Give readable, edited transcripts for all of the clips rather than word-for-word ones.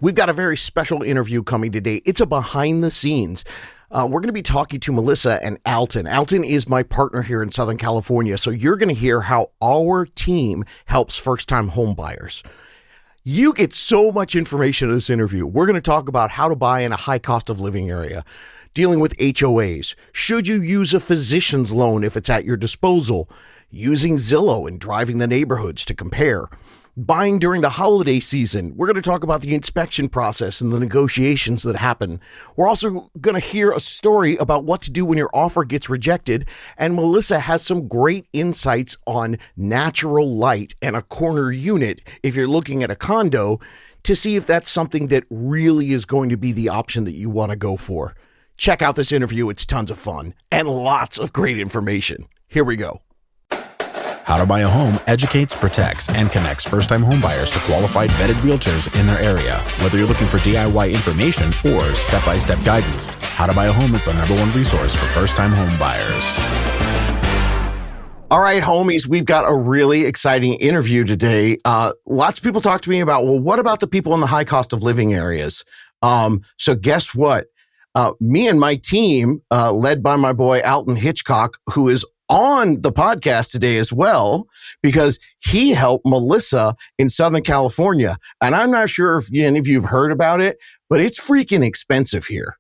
We've got a very special interview coming today. It's a behind the scenes. We're going to be talking to Melissa and Alton. Alton is my partner here in Southern California, so you're going to hear how our team helps first-time home buyers. You get so much information in this interview. We're going to talk about how to buy in a high cost of living area, dealing with HOAs. Should you use a physician's loan if it's at your disposal? Using Zillow and driving the neighborhoods to compare. Buying during the holiday season. We're going to talk about the inspection process and the negotiations that happen. We're also going to hear a story about what to do when your offer gets rejected. And Melissa has some great insights on natural light and a corner unit if you're looking at a condo to see if that's something that really is going to be the option that you want to go for. Check out this interview. It's tons of fun and lots of great information. Here we go. How to Buy a Home educates, protects, and connects first-time homebuyers to qualified vetted realtors in their area. Whether you're looking for DIY information or step-by-step guidance, How to Buy a Home is the #1 resource for first-time homebuyers. All right, homies, we've got a really exciting interview today. Lots of people talk to me about, well, what about the people in the high cost of living areas? So guess what? Me and my team, led by my boy Alton Hitchcock, who is on the podcast today as well, because he helped Melissa in Southern California. And I'm not sure if any of you have heard about it, but it's freaking expensive here.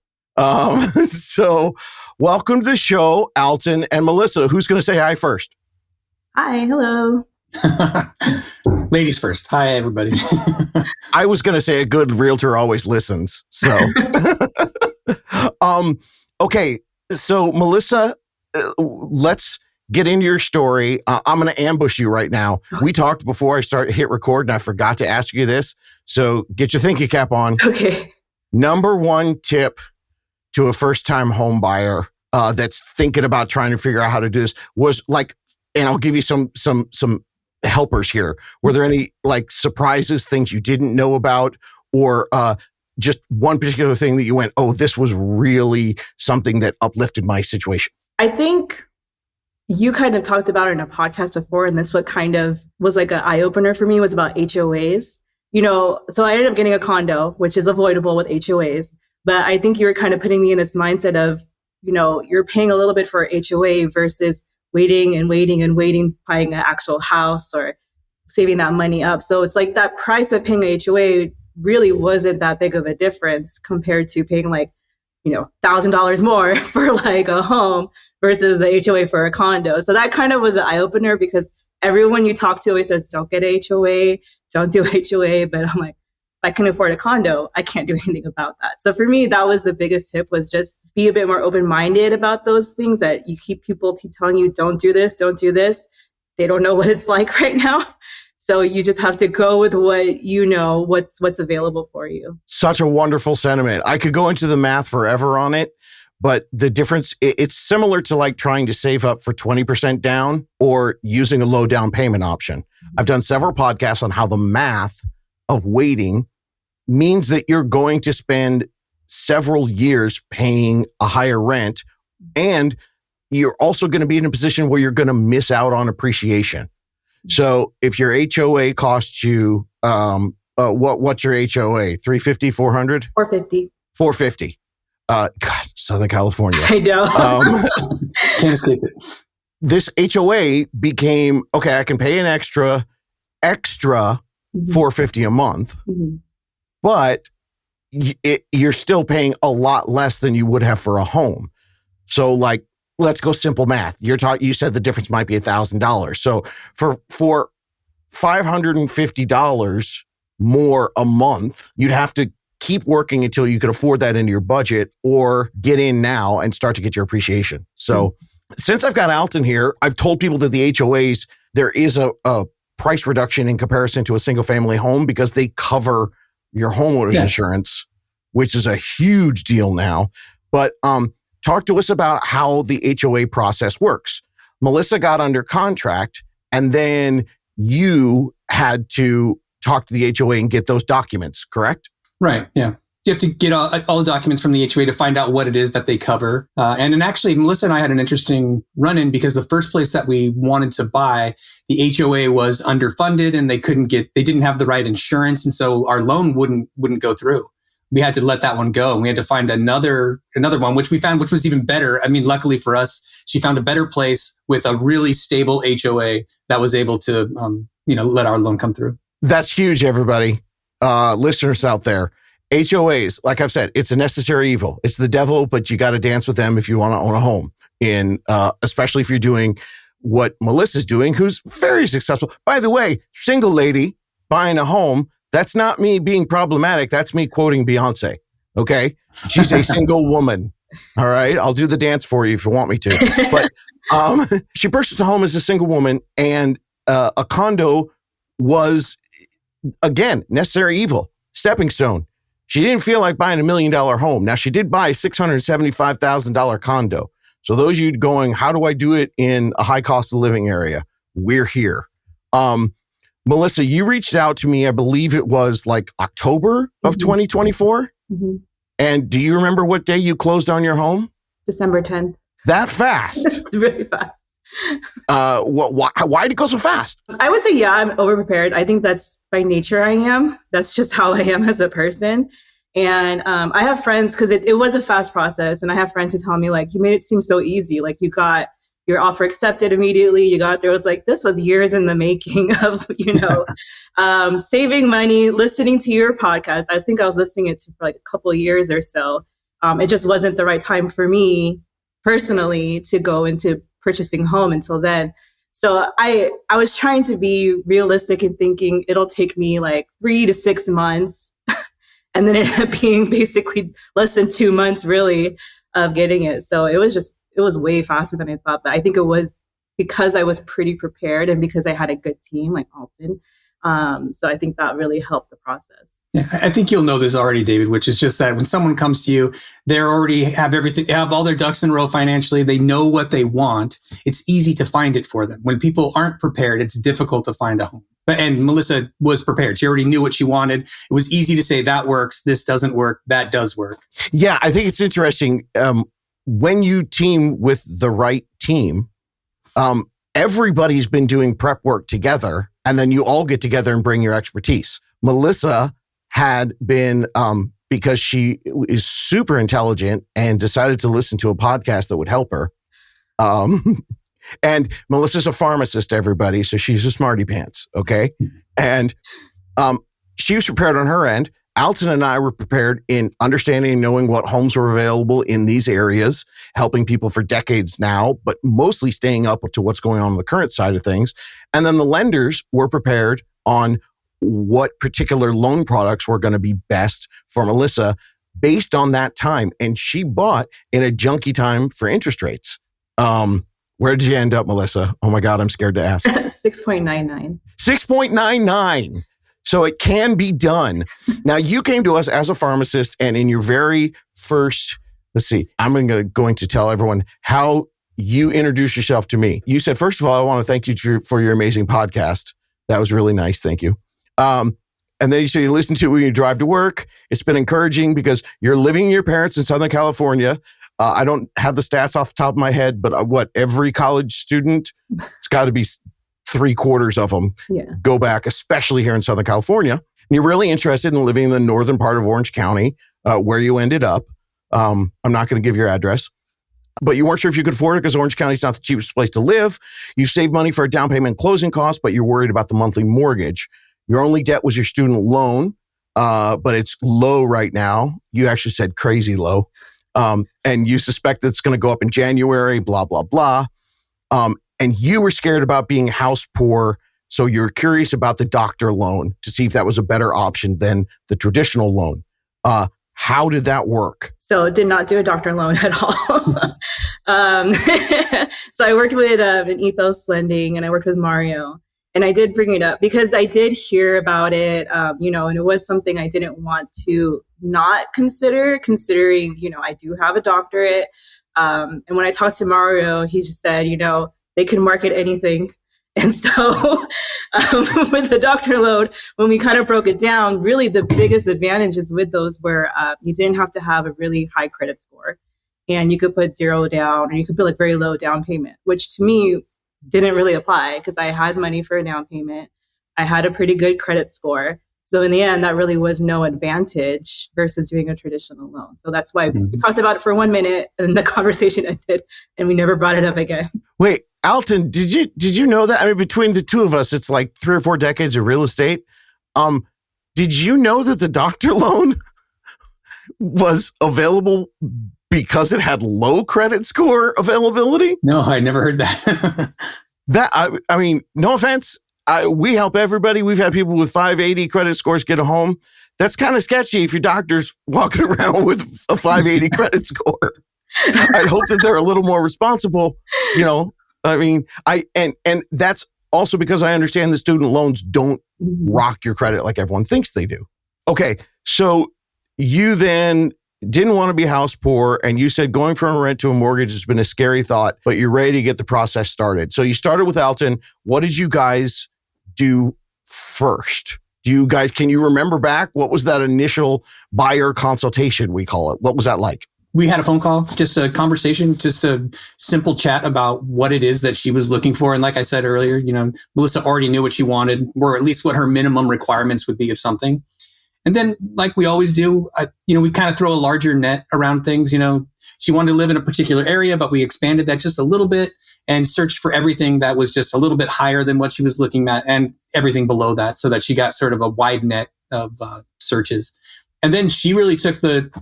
So welcome to the show, Alton and Melissa. Who's going to say hi first? Hi, hello. Ladies first. Hi, everybody. I was going to say a good realtor always listens. So, okay. So Melissa, let's get into your story. I'm going to ambush you right now. We talked before I hit record, and I forgot to ask you this. So get your thinking cap on. Okay. #1 tip to a first-time home buyer that's thinking about trying to figure out how to do this was like, and I'll give you some helpers here. Were there any like surprises, things you didn't know about, or just one particular thing that you went, oh, this was really something that uplifted my situation? I think you kind of talked about it in a podcast before, and this what kind of was like an eye-opener for me was about HOAs. You know, so I ended up getting a condo, which is avoidable with HOAs. But I think you were kind of putting me in this mindset of, you know, you're paying a little bit for HOA versus waiting, buying an actual house or saving that money up. So it's like that price of paying a HOA really wasn't that big of a difference compared to paying like, you know, $1,000 more for like a home versus the HOA for a condo. So that kind of was an eye opener because everyone you talk to always says, don't get a HOA, don't do HOA. But I'm like, if I can afford a condo, I can't do anything about that. So for me, that was the biggest tip, was just be a bit more open-minded about those things that you keep people telling you, don't do this, don't do this. They don't know what it's like right now. So you just have to go with what you know, what's available for you. Such a wonderful sentiment. I could go into the math forever on it, but the difference, it's similar to like trying to save up for 20% down or using a low down payment option. I've done several podcasts on how the math of waiting means that you're going to spend several years paying a higher rent, and you're also going to be in a position where you're going to miss out on appreciation. So if your HOA costs you, what's your HOA? $350, $400? $450. $450. God, Southern California. I know. Can't escape it. This HOA became, okay, I can pay an extra $450 a month, but you're still paying a lot less than you would have for a home. So like, let's go simple math. You said the difference might be $1,000. So for $550 more a month, you'd have to keep working until you could afford that into your budget, or get in now and start to get your appreciation. So since I've got Alton here, I've told people that the HOAs, there is a price reduction in comparison to a single family home because they cover your homeowner's insurance, which is a huge deal now. But talk to us about how the HOA process works. Melissa got under contract, and then you had to talk to the HOA and get those documents, correct? Right. Yeah. You have to get all the documents from the HOA to find out what it is that they cover. And then actually, Melissa and I had an interesting run-in because the first place that we wanted to buy, the HOA was underfunded and they didn't have the right insurance. And so our loan wouldn't go through. We had to let that one go. And we had to find another one, which we found, which was even better. I mean, luckily for us, she found a better place with a really stable HOA that was able to, let our loan come through. That's huge, everybody. Listeners out there. HOAs, like I've said, it's a necessary evil. It's the devil, but you got to dance with them if you want to own a home. Especially if you're doing what Melissa's doing, who's very successful. By the way, single lady buying a home. That's not me being problematic. That's me quoting Beyonce. Okay, she's a single woman. All right, I'll do the dance for you if you want me to. But she purchased a home as a single woman, and a condo was, again, necessary evil, stepping stone. She didn't feel like buying $1 million home. Now, she did buy a $675,000 condo. So those of you going, how do I do it in a high cost of living area? We're here. Melissa, you reached out to me, I believe it was like October of 2024. Mm-hmm. And do you remember what day you closed on your home? December 10th. That fast? Really fast. Why did it go so fast? I would say, yeah, I'm overprepared. I think that's by nature I am. That's just how I am as a person. And I have friends, because it was a fast process. And I have friends who tell me, like, you made it seem so easy. Like, you got your offer accepted immediately. You got there. It was like, this was years in the making of, saving money, listening to your podcast. I think I was listening to for like a couple of years or so. It just wasn't the right time for me personally to go into purchasing home until then. So I was trying to be realistic and thinking it'll take me like 3 to 6 months. And then it ended up being basically less than 2 months really of getting it. So it was way faster than I thought. But I think it was because I was pretty prepared and because I had a good team like Alton. So I think that really helped the process. Yeah, I think you'll know this already, David, which is just that when someone comes to you, they already have everything, they have all their ducks in a row financially. They know what they want. It's easy to find it for them. When people aren't prepared, it's difficult to find a home. And Melissa was prepared. She already knew what she wanted. It was easy to say that works. This doesn't work. That does work. Yeah, I think it's interesting. When you team with the right team, everybody's been doing prep work together, and then you all get together and bring your expertise. Melissa had been, because she is super intelligent and decided to listen to a podcast that would help her. And Melissa's a pharmacist, everybody, so she's a smarty pants, okay? And she was prepared on her end. Alton and I were prepared in understanding and knowing what homes were available in these areas, helping people for decades now, but mostly staying up to what's going on the current side of things. And then the lenders were prepared on what particular loan products were going to be best for Melissa based on that time. And she bought in a junky time for interest rates. Where did you end up, Melissa? Oh my God, I'm scared to ask. 6.99. 6.99. So it can be done. Now, you came to us as a pharmacist, and in your very first, I'm going to tell everyone how you introduced yourself to me. You said, first of all, I want to thank you for your amazing podcast. That was really nice. Thank you. And then you say you listen to it when you drive to work. It's been encouraging because you're living with your parents in Southern California. I don't have the stats off the top of my head, but every college student, it's got to be 3/4 of them go back, especially here in Southern California. And you're really interested in living in the northern part of Orange County, where you ended up. I'm not going to give your address, but you weren't sure if you could afford it because Orange County is not the cheapest place to live. You saved money for a down payment and closing costs, but you're worried about the monthly mortgage. Your only debt was your student loan, but it's low right now. You actually said crazy low. And you suspect that it's going to go up in January, blah, blah, blah. And you were scared about being house poor. So you're curious about the doctor loan to see if that was a better option than the traditional loan. How did that work? So did not do a doctor loan at all. So I worked with an Ethos Lending and I worked with Mario. And I did bring it up because I did hear about it, and it was something I didn't want to not considering, I do have a doctorate. And when I talked to Mario, he just said, they can market anything And so with the doctor loan, when we kind of broke it down, really the biggest advantages with those were you didn't have to have a really high credit score. And you could put zero down, or you could put like very low down payment, which to me didn't really apply because I had money for a down payment. I had a pretty good credit score. So in the end, that really was no advantage versus doing a traditional loan. So that's why we talked about it for 1 minute and the conversation ended and we never brought it up again. Wait, Alton, did you know that? I mean, between the two of us, it's like 3 or 4 decades of real estate. Did you know that the doctor loan was available because it had low credit score availability? No, I never heard that. I mean, no offense. We help everybody. We've had people with 580 credit scores get a home. That's kind of sketchy if your doctor's walking around with a 580 credit score. I'd hope that they're a little more responsible. You know, I mean, and that's also because I understand the student loans don't rock your credit like everyone thinks they do. Okay, so you then didn't want to be house poor, and you said going from a rent to a mortgage has been a scary thought, but you're ready to get the process started. So you started with Alton. What did you guys do first? Can you remember back? What was that initial buyer consultation, we call it? What was that like? We had a phone call, just a conversation, just a simple chat about what it is that she was looking for. And like I said earlier, you know, Melissa already knew what she wanted, or at least what her minimum requirements would be of something. And then, like we always do, we kind of throw a larger net around things. You know, she wanted to live in a particular area, but we expanded that just a little bit and searched for everything that was just a little bit higher than what she was looking at and everything below that, so that she got sort of a wide net of searches. And then she really took the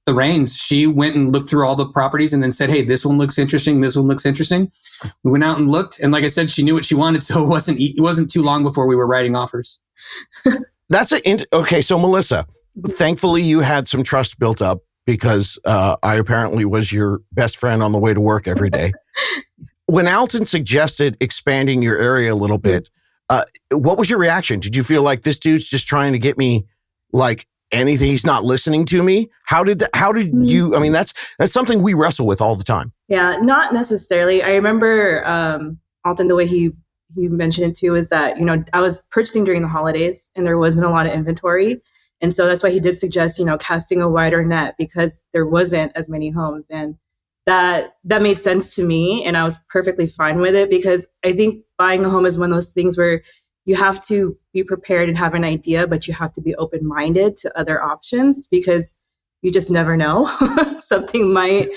reins. She went and looked through all the properties and then said, hey, this one looks interesting. This one looks interesting. We went out and looked. And like I said, she knew what she wanted. So it wasn't too long before we were writing offers. Okay. So Melissa, thankfully you had some trust built up because I apparently was your best friend on the way to work every day. When Alton suggested expanding your area a little bit, what was your reaction? Did you feel like this dude's just trying to get me like anything? He's not listening to me. How did you, I mean, that's something we wrestle with all the time. Yeah, not necessarily. I remember Alton, the way he mentioned it too, is that, you know, I was purchasing during the holidays and there wasn't a lot of inventory. And so that's why he did suggest, you know, casting a wider net because there wasn't as many homes. And that made sense to me. And I was perfectly fine with it because I think buying a home is one of those things where you have to be prepared and have an idea, but you have to be open-minded to other options because you just never know. Something might,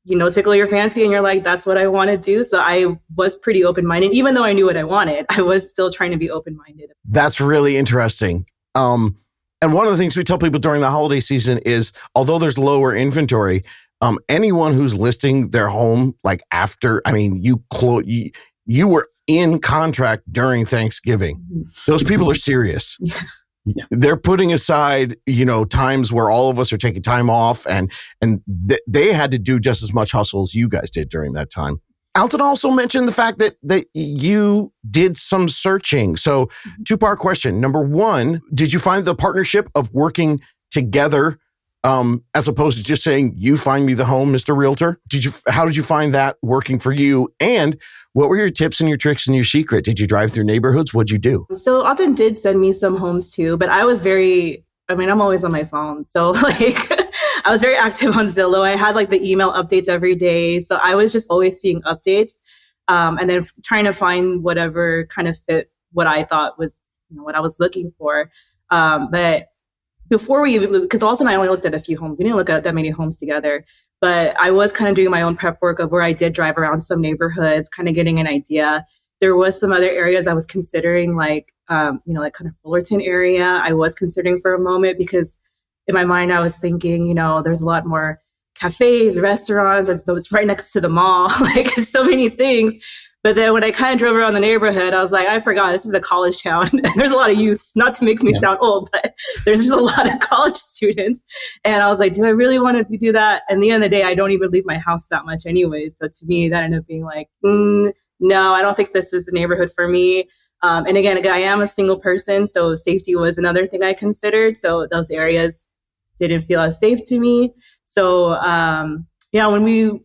you know, tickle your fancy and you're like, that's what I want to do. So I was pretty open-minded. Even though I knew what I wanted, I was still trying to be open-minded. That's really interesting. And one of the things we tell people during the holiday season is, although there's lower inventory, anyone who's listing their home, like after, I mean, you were in contract during Thanksgiving. Those people are serious. Yeah. They're putting aside, you know, times where all of us are taking time off and they had to do just as much hustle as you guys did during that time. Alton also mentioned the fact that you did some searching. So 2-part question. Number 1, did you find the partnership of working together as opposed to just saying, you find me the home, Mr. Realtor? How did you find that working for you? And what were your tips and your tricks and your secret? Did you drive through neighborhoods? What'd you do? So Alton did send me some homes too, but I was I'm always on my phone. So like I was very active on Zillow. I had like the email updates every day. So I was just always seeing updates and then trying to find whatever kind of fit what I thought was, you know, what I was looking for. But before because Alton and I only looked at a few homes. We didn't look at that many homes together. But I was kind of doing my own prep work of where I did drive around some neighborhoods, kind of getting an idea. There was some other areas I was considering, like, like kind of Fullerton area. I was considering for a moment because in my mind, I was thinking, you know, there's a lot more cafes, restaurants. It's right next to the mall, like so many things. But then when I kind of drove around the neighborhood, I was like, I forgot this is a college town. There's a lot of youths, not to make me sound old, but there's just a lot of college students. And I was like, do I really want to do that? And at the end of the day, I don't even leave my house that much anyway. So to me, that ended up being like, no, I don't think this is the neighborhood for me. And again, I am a single person. So safety was another thing I considered. So those areas didn't feel as safe to me. So, when we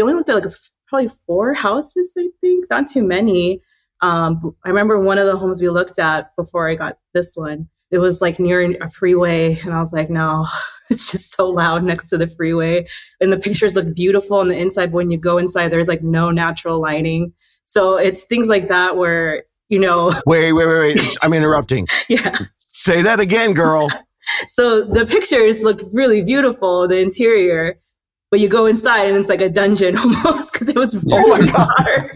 only looked at like probably 4 houses, I think, not too many. I remember one of the homes we looked at before I got this one, it was like near a freeway. And I was like, no, it's just so loud next to the freeway. And the pictures look beautiful on the inside. But when you go inside, there's like no natural lighting. So it's things like that where, Wait. I'm interrupting. Yeah. Say that again, girl. So the pictures looked really beautiful, the interior, but you go inside and it's like a dungeon almost because it was really dark.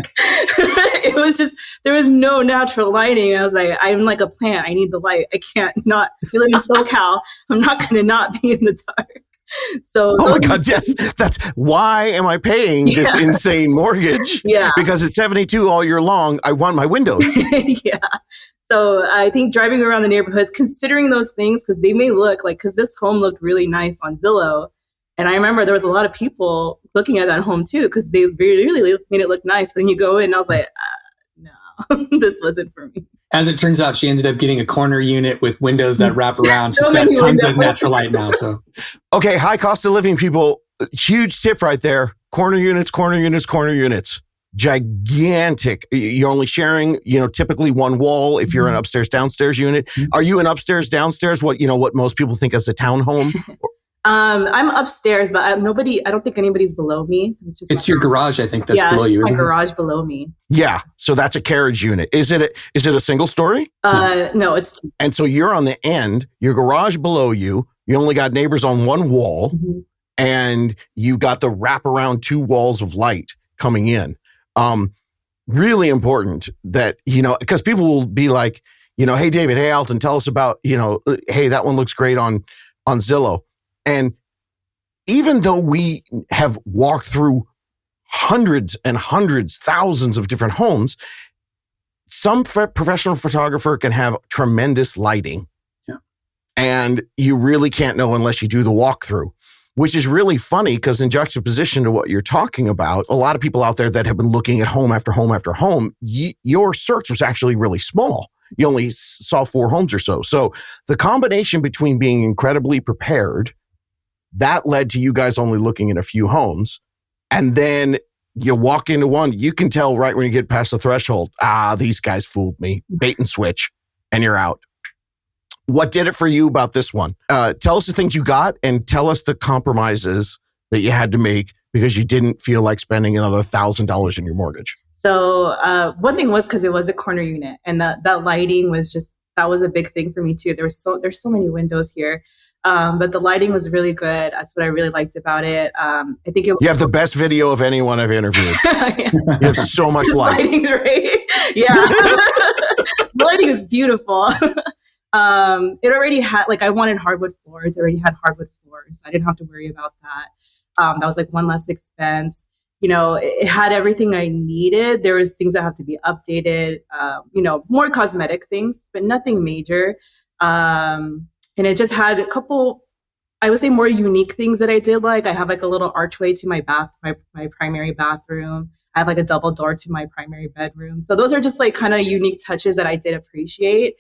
It was just, there was no natural lighting. I was like, I'm like a plant. I need the light. I can't not, we live in SoCal. I'm not going to not be in the dark. So, oh my God, yes. That's why am I paying this insane mortgage? Yeah. Because it's 72 all year long. I want my windows. Yeah. So I think driving around the neighborhoods, considering those things, because they may look like, because this home looked really nice on Zillow. And I remember there was a lot of people looking at that home too, because they really made it look nice. But then you go in and I was like, no, this wasn't for me. As it turns out, she ended up getting a corner unit with windows that wrap around. So She's got tons windows. of natural light now. So, okay, high cost of living people, huge tip right there. Corner units. Gigantic. You're only sharing, typically one wall if you're an upstairs downstairs unit. Are you an upstairs downstairs? What most people think as a townhome? I'm upstairs, but I don't think anybody's below me. It's your garage, I think, that's below you. My garage below me. Yeah. So that's a carriage unit. Is it a single story? No, it's 2. And so you're on the end, your garage below you. You only got neighbors on one wall, and you got the wraparound 2 walls of light coming in. Really important that, because people will be like, hey, David, hey, Alton, tell us about, hey, that one looks great on Zillow. And even though we have walked through hundreds and hundreds, thousands of different homes, some professional photographer can have tremendous lighting. Yeah. And you really can't know unless you do the walkthrough, which is really funny because in juxtaposition to what you're talking about, a lot of people out there that have been looking at home after home after home, your search was actually really small. You only saw 4 homes or so. So the combination between being incredibly prepared, that led to you guys only looking at a few homes. And then you walk into one, you can tell right when you get past the threshold, these guys fooled me, bait and switch, and you're out. What did it for you about this one? Tell us the things you got and tell us the compromises that you had to make because you didn't feel like spending another $1,000 in your mortgage. So one thing was because it was a corner unit and that lighting was that was a big thing for me too. There's so many windows here. But the lighting was really good. That's what I really liked about it. I think you have the best video of anyone I've interviewed. Yeah. You have so much light. Lighting, right? Yeah. The lighting is beautiful. It already had, I wanted hardwood floors. It already had hardwood floors. I didn't have to worry about that. That was one less expense. It had everything I needed. There was things that have to be updated, more cosmetic things, but nothing major. And it just had a couple, I would say, more unique things that I did. I have a little archway to my primary bathroom. I have a double door to my primary bedroom. So those are just kind of unique touches that I did appreciate.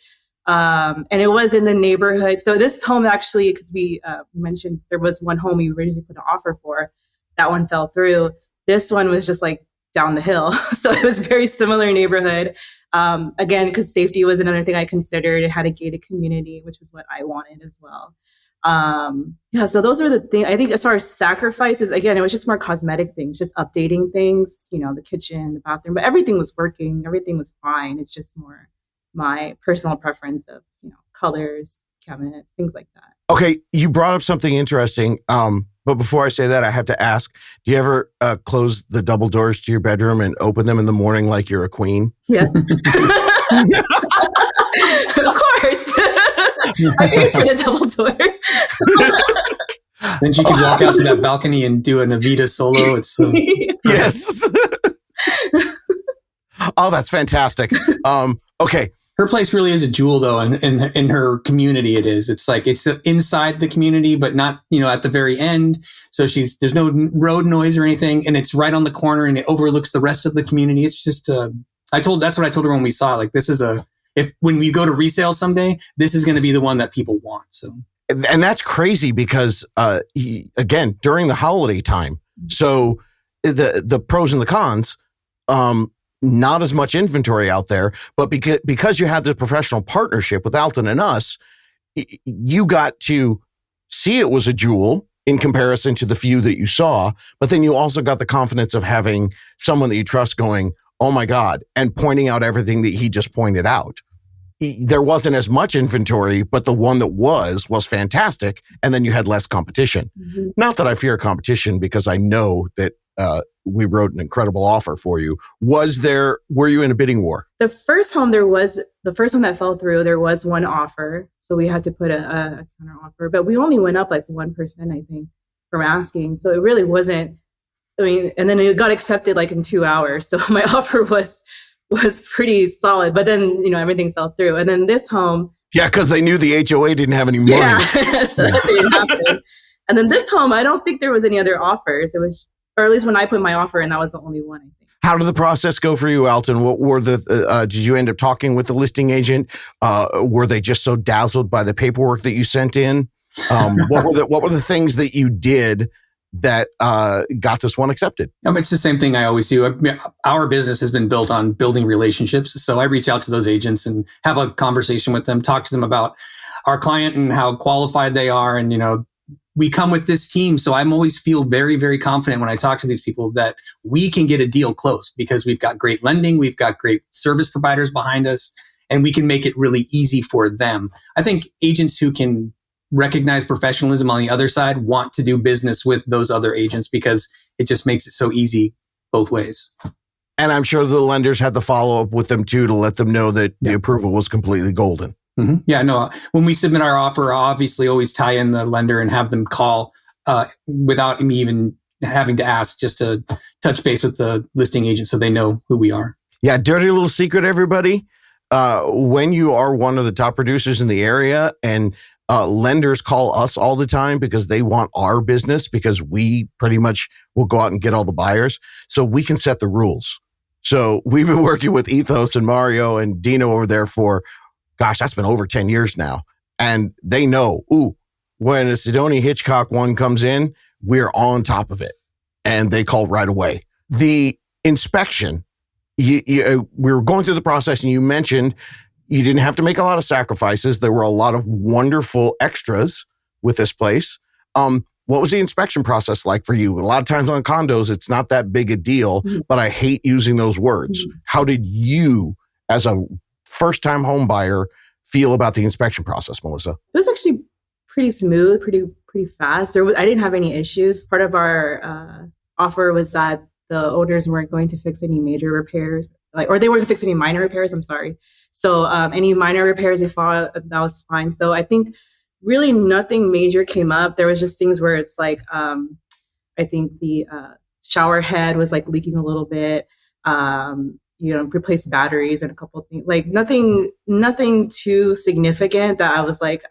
And it was in the neighborhood. So this home actually, because we mentioned there was one home we originally put an offer for. That one fell through. This one was just down the hill. So it was very similar neighborhood. Again, because safety was another thing I considered. It had a gated community, which was what I wanted as well. So those are the things. I think as far as sacrifices, again, it was just more cosmetic things, just updating things, the kitchen, the bathroom, but everything was working. Everything was fine. It's just more my personal preference of, colors, cabinets, things like that. Okay. You brought up something interesting. But before I say that, I have to ask, do you ever close the double doors to your bedroom and open them in the morning like you're a queen? Yeah. Of course. I paid for the double doors. Then she could walk out to that balcony and do an Evita solo. It's so yes. Oh, that's fantastic. Okay. Her place really is a jewel, though, and in her community, it is. It's it's inside the community, but not at the very end. So there's no road noise or anything, and it's right on the corner, and it overlooks the rest of the community. It's just that's what I told her when we saw it. This is when we go to resale someday, this is going to be the one that people want. So, and that's crazy because again, during the holiday time, so the pros and the cons. Not as much inventory out there, but because you had the professional partnership with Alton and us, you got to see it was a jewel in comparison to the few that you saw, but then you also got the confidence of having someone that you trust going, oh my God, and pointing out everything that he just pointed out. There wasn't as much inventory, but the one that was fantastic. And then you had less competition. Mm-hmm. Not that I fear competition, because I know that we wrote an incredible offer for you. Were you in a bidding war? The first home that fell through, there was one offer. So we had to put a counter offer, but we only went up like 1%, I think, from asking. So it really wasn't, and then it got accepted like in 2 hours. So my offer was pretty solid, but then, everything fell through. And then this home. Yeah, because they knew the HOA didn't have any money. Yeah, so that didn't happen. And then this home, I don't think there was any other offers. It was, or at least when I put my offer in, that was the only one, I think. How did the process go for you, Alton? What were did you end up talking with the listing agent? Were they just so dazzled by the paperwork that you sent in? What were the things that you did that got this one accepted? It's the same thing I always do. Our business has been built on building relationships. So I reach out to those agents and have a conversation with them, talk to them about our client and how qualified they are. And, we come with this team. So I'm always feel very, very confident when I talk to these people that we can get a deal closed because we've got great lending, we've got great service providers behind us, and we can make it really easy for them. I think agents who can recognize professionalism on the other side want to do business with those other agents because it just makes it so easy both ways. And I'm sure the lenders had to follow up with them too to let them know that the approval was completely golden. Mm-hmm. Yeah, no. When we submit our offer, I'll obviously always tie in the lender and have them call without me even having to ask, just to touch base with the listing agent so they know who we are. Yeah, dirty little secret, everybody. When you are one of the top producers in the area and lenders call us all the time because they want our business, because we pretty much will go out and get all the buyers, so we can set the rules. So we've been working with Ethos and Mario and Dino over there for, gosh, that's been over 10 years now. And they know, when a Sidoni Hitchcock one comes in, we're on top of it. And they call right away. The inspection, we were going through the process and you mentioned you didn't have to make a lot of sacrifices. There were a lot of wonderful extras with this place. What was the inspection process like for you? A lot of times on condos, it's not that big a deal, but I hate using those words. How did you, as a first-time home buyer, feel about the inspection process, Melissa? It was actually pretty smooth, pretty fast. I didn't have any issues. Part of our offer was that the owners weren't going to fix any major repairs, or they weren't going to fix any minor repairs. I'm sorry. So any minor repairs we thought that was fine. So I think really nothing major came up. There was just things where it's like I think the shower head was like leaking a little bit. Replace batteries and a couple of things, like nothing too significant that I was like,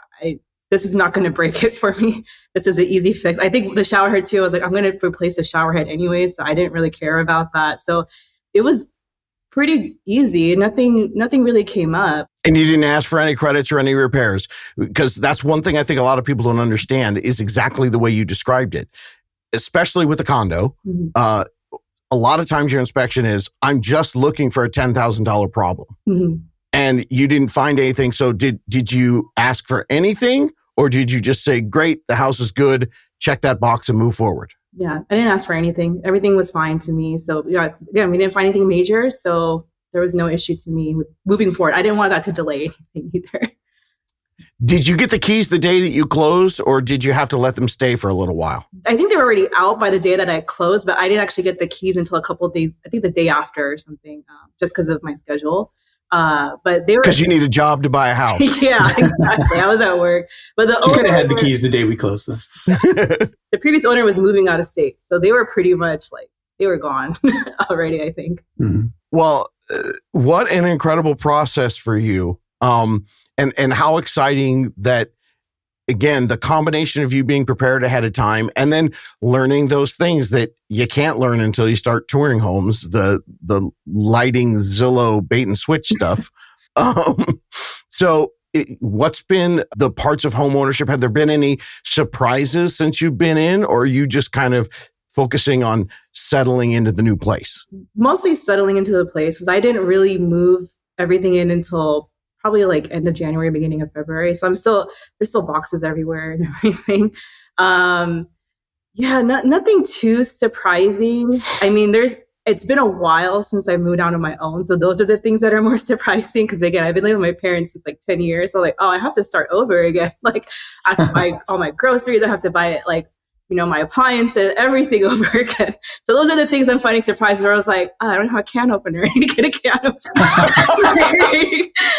this is not going to break it for me. This is an easy fix. I think the shower head too, I was like, I'm going to replace the shower head anyway. So I didn't really care about that. So it was pretty easy. Nothing really came up. And you didn't ask for any credits or any repairs, because that's one thing I think a lot of people don't understand is exactly the way you described it, especially with the condo. Mm-hmm. A lot of times your inspection is, I'm just looking for a $10,000 problem. Mm-hmm. And you didn't find anything. So did you ask for anything, or did you just say, great, the house is good, check that box and move forward? Yeah, I didn't ask for anything. Everything was fine to me. So again, we didn't find anything major. So there was no issue to me with moving forward. I didn't want that to delay anything either. Did you get the keys the day that you closed, or did you have to let them stay for a little while? I think they were already out by the day that I closed, but I didn't actually get the keys until a couple of days, I think the day after or something, just because of my schedule. But they were, because you need a job to buy a house. Yeah, exactly. I was at work, but you could have had the keys the day we closed them. The previous owner was moving out of state, so they were pretty much like they were gone already, I think. Mm-hmm. Well, what an incredible process for you. And how exciting that, again, the combination of you being prepared ahead of time and then learning those things that you can't learn until you start touring homes, the lighting, Zillow, bait and switch stuff. What's been the parts of home ownership? Have there been any surprises since you've been in, or you just kind of focusing on settling into the new place? Mostly settling into the place, because I didn't really move everything in until probably like end of January, beginning of February. So there's still boxes everywhere and everything. Nothing too surprising. I mean, it's been a while since I moved out on my own. So those are the things that are more surprising. Because again, I've been living with my parents since like 10 years. So like, oh, I have to start over again. Like I have to buy all my groceries. I have to buy it, like, my appliances, everything over again. So those are the things I'm finding surprising, where I was like, oh, I don't have a can opener. I need to get a can opener.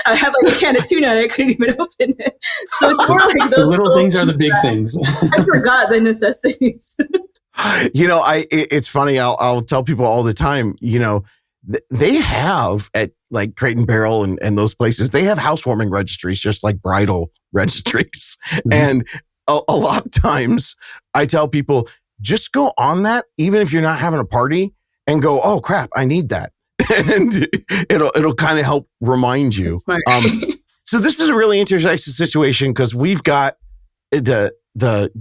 I had like a can of tuna and I couldn't even open it. So it's more like the little things are the big things. I forgot the necessities. It's funny. I'll tell people all the time, they have at like Crate and Barrel and those places, they have housewarming registries, just like bridal registries. Mm-hmm. And a lot of times I tell people, just go on that, even if you're not having a party, and go, oh crap, I need that. And it'll kind of help remind you. So this is a really interesting situation, because we've got the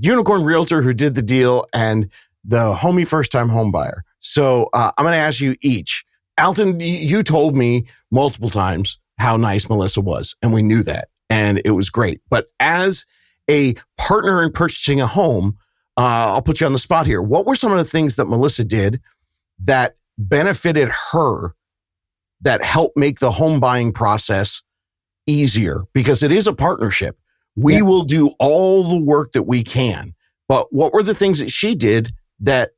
unicorn realtor who did the deal and the homie first-time home buyer. So I'm going to ask you each. Alton, you told me multiple times how nice Melissa was, and we knew that, and it was great. But as a partner in purchasing a home, I'll put you on the spot here. What were some of the things that Melissa did that benefited her, that helped make the home buying process easier? Because it is a partnership. We will do all the work that we can. But what were the things that she did that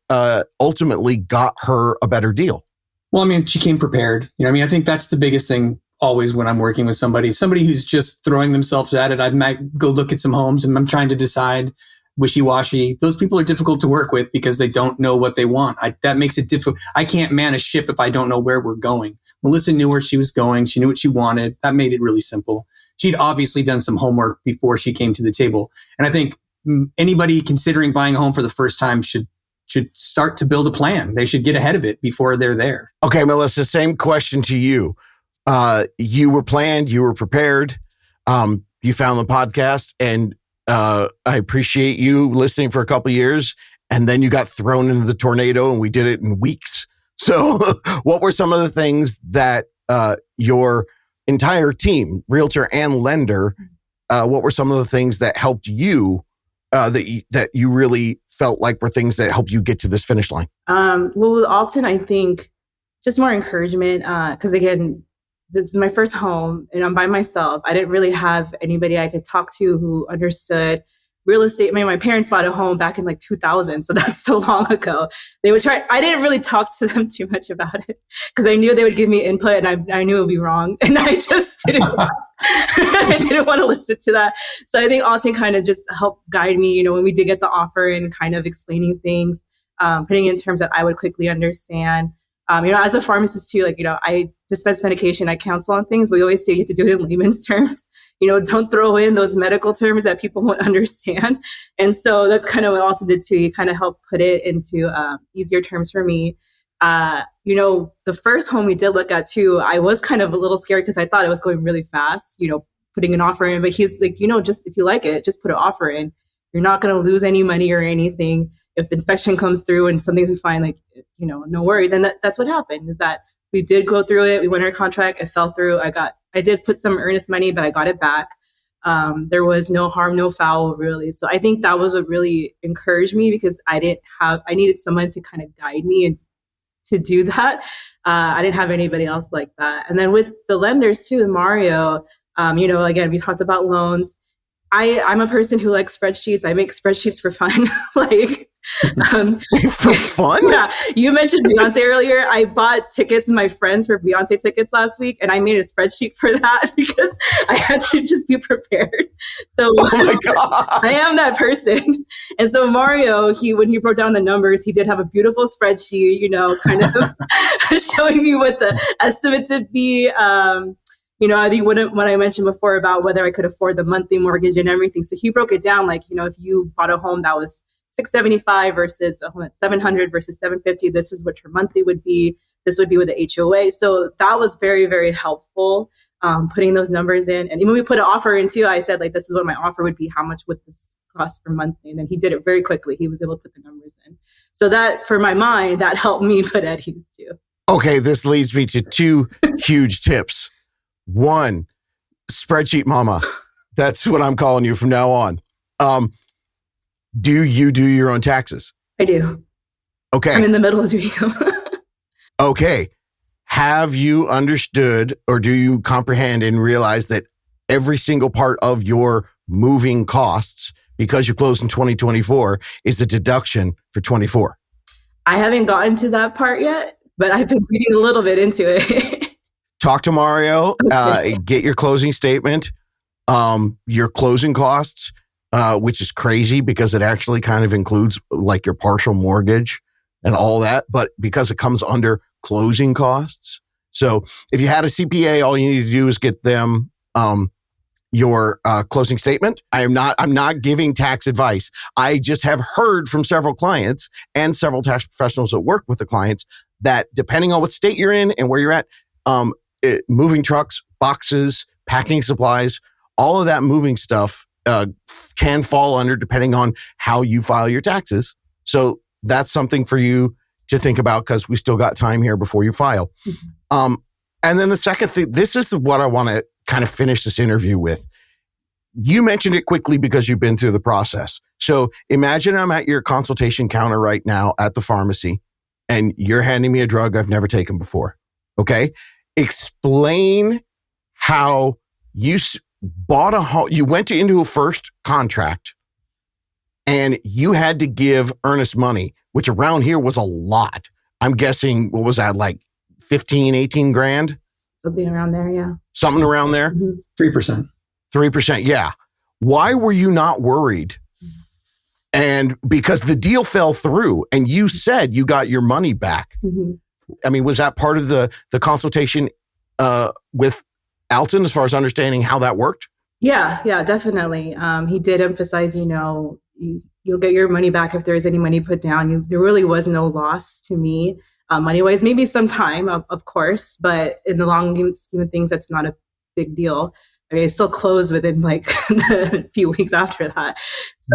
ultimately got her a better deal? Well, I mean, she came prepared. I think that's the biggest thing always when I'm working with somebody who's just throwing themselves at it. I might go look at some homes and I'm trying to decide wishy-washy. Those people are difficult to work with because they don't know what they want. That makes it difficult. I can't man a ship if I don't know where we're going. Melissa knew where she was going. She knew what she wanted. That made it really simple. She'd obviously done some homework before she came to the table. And I think anybody considering buying a home for the first time should start to build a plan. They should get ahead of it before they're there. Okay, Melissa, same question to you. You were planned, you were prepared. You found the podcast, and I appreciate you listening for a couple of years, and then you got thrown into the tornado, and we did it in weeks. So what were some of the things that your entire team, realtor and lender, what were some of the things that helped you, that you really felt like were things that helped you get to this finish line? Well, with Alton, I think just more encouragement, because again, this is my first home and I'm by myself. I didn't really have anybody I could talk to who understood real estate. I mean, my parents bought a home back in like 2000. So that's so long ago. They would try. I didn't really talk to them too much about it because I knew they would give me input and I knew it would be wrong. And I just didn't want to listen to that. So I think Alton kind of just helped guide me, when we did get the offer and kind of explaining things, putting it in terms that I would quickly understand. As a pharmacist too, I dispense medication, I counsel on things. We always say you have to do it in layman's terms. Don't throw in those medical terms that people won't understand. And so that's kind of what Alton did too. You kind of helped put it into easier terms for me. The first home we did look at too, I was kind of a little scared because I thought it was going really fast, putting an offer in. But he's like, just if you like it, just put an offer in. You're not going to lose any money or anything. If inspection comes through and something we find, no worries. And that's what happened, is that we did go through it. We went our contract. It fell through. I did put some earnest money, but I got it back. There was no harm, no foul, really. So I think that was what really encouraged me, because I needed someone to kind of guide me and to do that. I didn't have anybody else like that. And then with the lenders too, Mario, again, we talked about loans. I'm a person who likes spreadsheets. I make spreadsheets for fun. For fun? Yeah. You mentioned Beyonce earlier. I bought tickets with my friends for Beyonce tickets last week, and I made a spreadsheet for that because I had to just be prepared. So oh my God. I am that person. And so Mario, when he broke down the numbers, he did have a beautiful spreadsheet, kind of showing me what the estimates would be. I think what I mentioned before about whether I could afford the monthly mortgage and everything. So he broke it down if you bought a home that was $675 versus a home at $700 versus $750, this is what your monthly would be. This would be with the HOA. So that was very, very helpful, putting those numbers in. And even when we put an offer in too, I said, this is what my offer would be. How much would this cost per month? And then he did it very quickly. He was able to put the numbers in. So that, for my mind, that helped me put at ease too. Okay, this leads me to two huge tips. One, spreadsheet mama. That's what I'm calling you from now on. Do you do your own taxes? I do. Okay. I'm in the middle of doing them. Okay. Have you understood, or do you comprehend and realize that every single part of your moving costs, because you closed in 2024, is a deduction for 24? I haven't gotten to that part yet, but I've been reading a little bit into it. Talk to Mario, get your closing statement, your closing costs, which is crazy because it actually kind of includes like your partial mortgage and all that, but because it comes under closing costs. So if you had a CPA, all you need to do is get them your closing statement. I'm not giving tax advice. I just have heard from several clients and several tax professionals that work with the clients that depending on what state you're in and where you're at, moving trucks, boxes, packing supplies, all of that moving stuff can fall under depending on how you file your taxes. So that's something for you to think about because we still got time here before you file. Mm-hmm. And then the second thing, this is what I want to kind of finish this interview with. You mentioned it quickly because you've been through the process. So imagine I'm at your consultation counter right now at the pharmacy and you're handing me a drug I've never taken before. Okay. Explain how you bought a home. You went into a first contract and you had to give earnest money, which around here was a lot. I'm guessing, what was that, like 15, 18 grand? Something around there, yeah. Something around there? 3%. 3%, yeah. Why were you not worried? And because the deal fell through and you said you got your money back. Mm-hmm. I mean, was that part of the consultation with Alton as far as understanding how that worked? Yeah, definitely. He did emphasize, you'll get your money back if there is any money put down. There really was no loss to me, money-wise. Maybe some time, of course, but in the long scheme of things, that's not a big deal. I mean, I still closed within like a few weeks after that.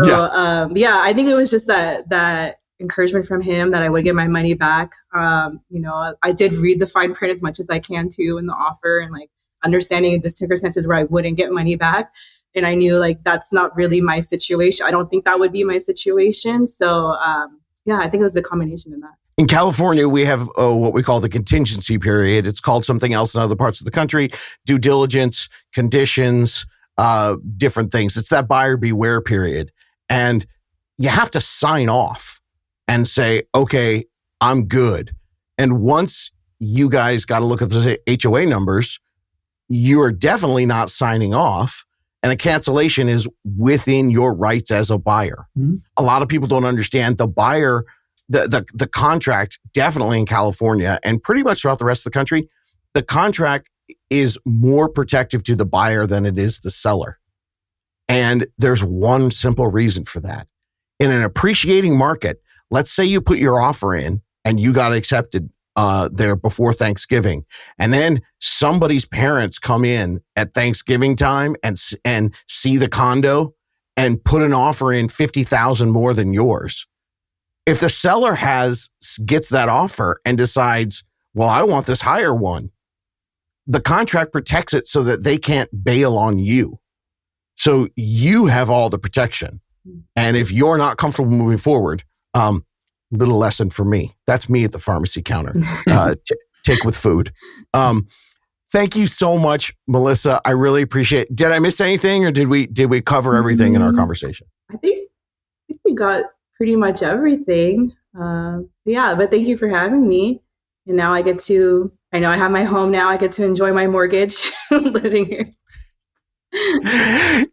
So, I think it was just that encouragement from him that I would get my money back. I did read the fine print as much as I can too in the offer and like understanding the circumstances where I wouldn't get money back. And I knew like, that's not really my situation. I don't think that would be my situation. So I think it was the combination of that. In California, we have what we call the contingency period. It's called something else in other parts of the country, due diligence, conditions, different things. It's that buyer beware period. And you have to sign off and say, okay, I'm good. And once you guys got to look at the HOA numbers, you are definitely not signing off. And a cancellation is within your rights as a buyer. Mm-hmm. A lot of people don't understand the buyer, the contract, definitely in California and pretty much throughout the rest of the country, the contract is more protective to the buyer than it is the seller. And there's one simple reason for that. In an appreciating market, let's say you put your offer in and you got accepted there before Thanksgiving. And then somebody's parents come in at Thanksgiving time and see the condo and put an offer in $50,000 more than yours. If the seller gets that offer and decides, well, I want this higher one, the contract protects it so that they can't bail on you. So you have all the protection. And if you're not comfortable moving forward, little lesson for me. That's me at the pharmacy counter. Take with food. Thank you so much, Melissa. I really appreciate it. Did I miss anything or did we cover everything in our conversation? I think we got pretty much everything. But thank you for having me. And now I know I have my home now. I get to enjoy my mortgage living here.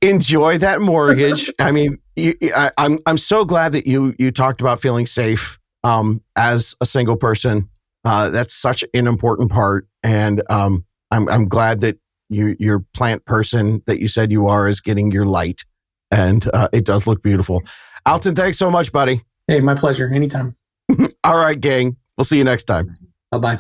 Enjoy that mortgage. I mean, I'm so glad that you talked about feeling safe as a single person. That's such an important part, and I'm glad that your plant person that you said you are is getting your light, and it does look beautiful. Alton, thanks so much, buddy. Hey, my pleasure. Anytime. All right, gang. We'll see you next time. Bye-bye.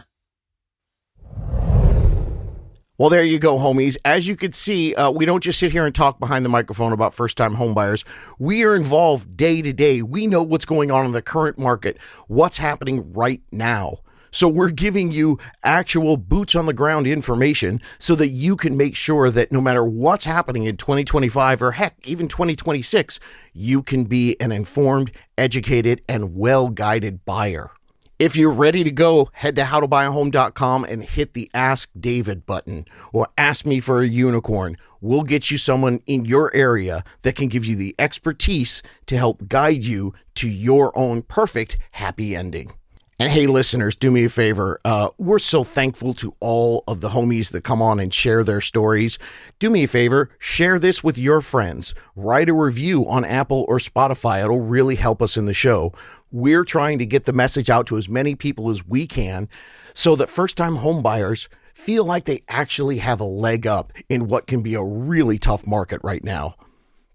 Well, there you go, homies. As you can see, we don't just sit here and talk behind the microphone about first-time homebuyers. We are involved day to day. We know what's going on in the current market, what's happening right now. So we're giving you actual boots-on-the-ground information so that you can make sure that no matter what's happening in 2025 or heck, even 2026, you can be an informed, educated, and well-guided buyer. If you're ready to go, head to howtobuyahome.com and hit the Ask David button or ask me for a unicorn. We'll get you someone in your area that can give you the expertise to help guide you to your own perfect happy ending. And hey, listeners, do me a favor. We're so thankful to all of the homies that come on and share their stories. Do me a favor, share this with your friends. Write a review on Apple or Spotify. It'll really help us in the show. We're trying to get the message out to as many people as we can so that first-time home buyers feel like they actually have a leg up in what can be a really tough market right now.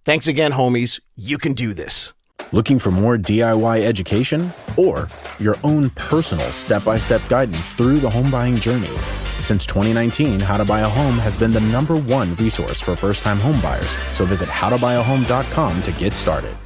Thanks again, homies. You can do this. Looking for more DIY education or your own personal step-by-step guidance through the home buying journey? Since 2019, How to Buy a Home has been the #1 resource for first-time home buyers. So visit howtobuyahome.com to get started.